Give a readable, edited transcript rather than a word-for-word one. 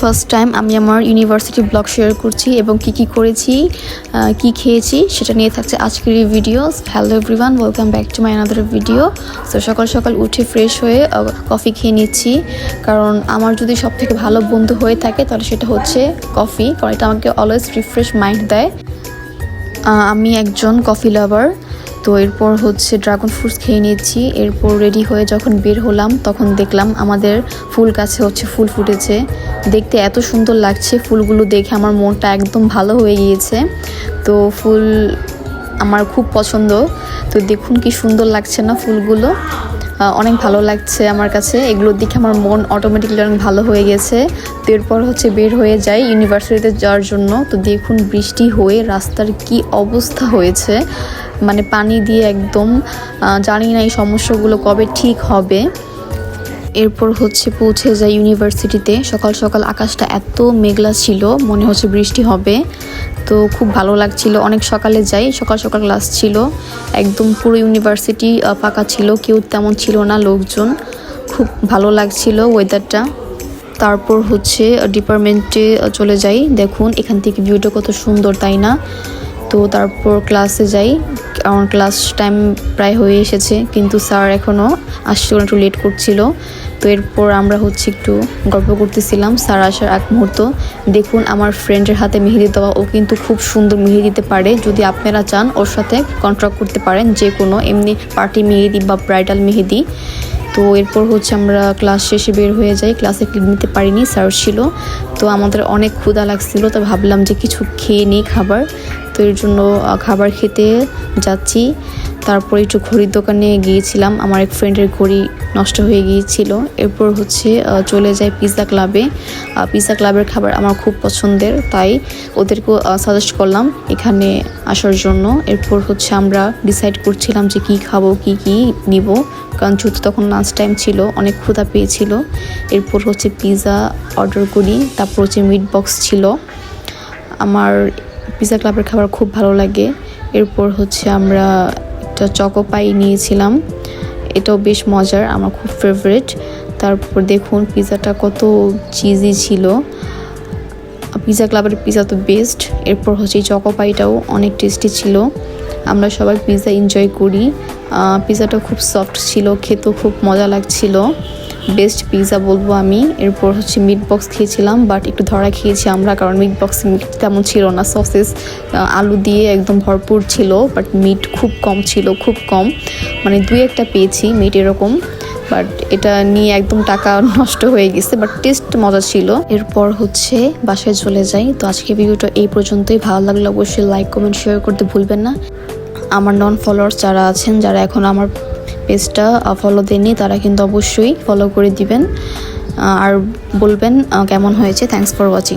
First time আমি আমার university blog share করছি এবং কি করেছি, কি খেয়েছি সেটা নিয়ে থাকছে আজকের এই video. Hello everyone, welcome back to my another video. So সকাল সকাল উঠে ফ্রেশ হয়ে কফি খেয়ে নিচ্ছি, কারণ আমার যদি সব থেকে ভালো বন্ধু হয়ে থাকে তাহলে সেটা হচ্ছে কফি, কারণ এটা আমাকে অলওয়েজ রিফ্রেশ মাইন্ড দেয়। আমি একজন কফি লাভার। তো এরপর হচ্ছে ড্রাগন ফ্রুটস খেয়ে নিচ্ছি। এরপর রেডি হয়ে যখন বের হলাম তখন দেখলাম আমাদের ফুল গাছে হচ্ছে ফুল ফুটেছে। দেখতে এত সুন্দর লাগছে, ফুলগুলো দেখে আমার মনটা একদম ভালো হয়ে গিয়েছে। তো ফুল আমার খুব পছন্দ। তো দেখুন কি সুন্দর লাগছে না ফুলগুলো, অনেক ভালো লাগছে আমার কাছে। এগুলো দেখে আমার মন অটোমেটিকলি অনেক ভালো হয়ে গেছে। তো এরপর হচ্ছে বের হয়ে যাই ইউনিভার্সিটিতে যাওয়ার জন্য। তো দেখুন বৃষ্টি হয়ে রাস্তার কি অবস্থা হয়েছে, মানে পানি দিয়ে একদম, জানি না এই সমস্যাগুলো কবে ঠিক হবে। এরপর হচ্ছে পৌঁছে যাই ইউনিভার্সিটিতে। সকাল সকাল আকাশটা এত মেঘলা ছিল, মনে হচ্ছে বৃষ্টি হবে। তো খুব ভালো লাগছিল, অনেক সকালে যাই, সকাল সকাল ক্লাস ছিল, একদম পুরো ইউনিভার্সিটি ফাঁকা ছিল, কেউ তেমন ছিল না লোকজন। খুব ভালো লাগছিল ওয়েদারটা। তারপর হচ্ছে ডিপার্টমেন্টে চলে যাই। দেখুন এখান থেকে ভিউটা কত সুন্দর, তাই না? তো তারপর ক্লাসে যাই, কারণ ক্লাস টাইম প্রায় হয়ে এসেছে, কিন্তু স্যার এখনও আসছিল, একটু লেট করছিল। তো এরপর আমরা হচ্ছে একটু গল্প করতেছিলাম স্যার আসার এক মুহূর্ত। দেখুন আমার ফ্রেন্ডের হাতে মেহেদি দেওয়া, ও কিন্তু খুব সুন্দর মেহেদি দিতে পারে। যদি আপনারা চান ওর সাথে কন্ট্রাক্ট করতে পারেন, যে কোনো এমনি পার্টি মেহেদি বা ব্রাইডাল মেহেদি। তো এরপর হচ্ছে আমরা ক্লাস শেষে বের হয়ে যাই। ক্লাসে ক্লিপ নিতে পারিনি, স্যার ছিল। তো আমাদের অনেক ক্ষুধা লাগছিল, তো ভাবলাম যে কিছু খেয়ে নিই খাবার। তো এর জন্য খাবার খেতে যাচ্ছি। তারপর একটু ঘড়ির দোকানে গিয়েছিলাম, আমার এক ফ্রেন্ডের ঘড়ি নষ্ট হয়ে গিয়েছিল। এরপর হচ্ছে চলে যাই পিৎজা ক্লাবে। পিৎজা ক্লাবের খাবার আমার খুব পছন্দের, তাই ওদেরকেও সাজেস্ট করলাম এখানে আসার জন্য। এরপর হচ্ছে আমরা ডিসাইড করছিলাম যে কী খাবো, কি নিব, কারণ যেহেতু তখন লাঞ্চ টাইম ছিল, অনেক ক্ষুধা পেয়েছিল। এরপর হচ্ছে পিৎজা অর্ডার করি। তারপর হচ্ছে মিট বক্স ছিল। আমার পিৎজা ক্লাবের খাবার খুব ভালো লাগে। এরপর হচ্ছে আমরা একটা চকো পাই নিয়েছিলাম, এটাও বেশ মজার, আমার খুব ফেভারিট। তারপর দেখুন পিৎজাটা কত চিজি ছিল। পিৎজা ক্লাবের পিৎজা তো বেস্ট। এরপর হচ্ছে এই চকো পাইটাও অনেক টেস্টি ছিল। আমরা সবাই পিৎজা এনজয় করি। পিৎজাটা খুব সফট ছিল, খেতেও খুব মজা লাগছিল, বেস্ট পিৎজা বলবো আমি। এরপর হচ্ছে মিট বক্স খেয়েছিলাম, বাট একটু ধরা খেয়েছি আমরা, কারণ মিট বক্সে মিট তেমন ছিল না। সসেস আলু দিয়ে একদম ভরপুর ছিল, বাট মিট খুব কম ছিল, খুব কম, মানে 2-1টা পেয়েছি মিট এরকম। বাট এটা নিয়ে একদম টাকা নষ্ট হয়ে গেছে, বাট টেস্ট মজা ছিল। এরপর হচ্ছে বাসায় চলে যাই। তো আজকে ভিডিওটা এই পর্যন্তই। ভালো লাগলে অবশ্যই লাইক কমেন্ট শেয়ার করতে ভুলবেন না। আমার নন ফলোয়ার্স যারা আছেন, যারা এখন আমার পেজটা ফলো দেননি, তারা কিন্তু অবশ্যই ফলো করে দিবেন আর বলবেন কেমন হয়েছে। Thanks for watching.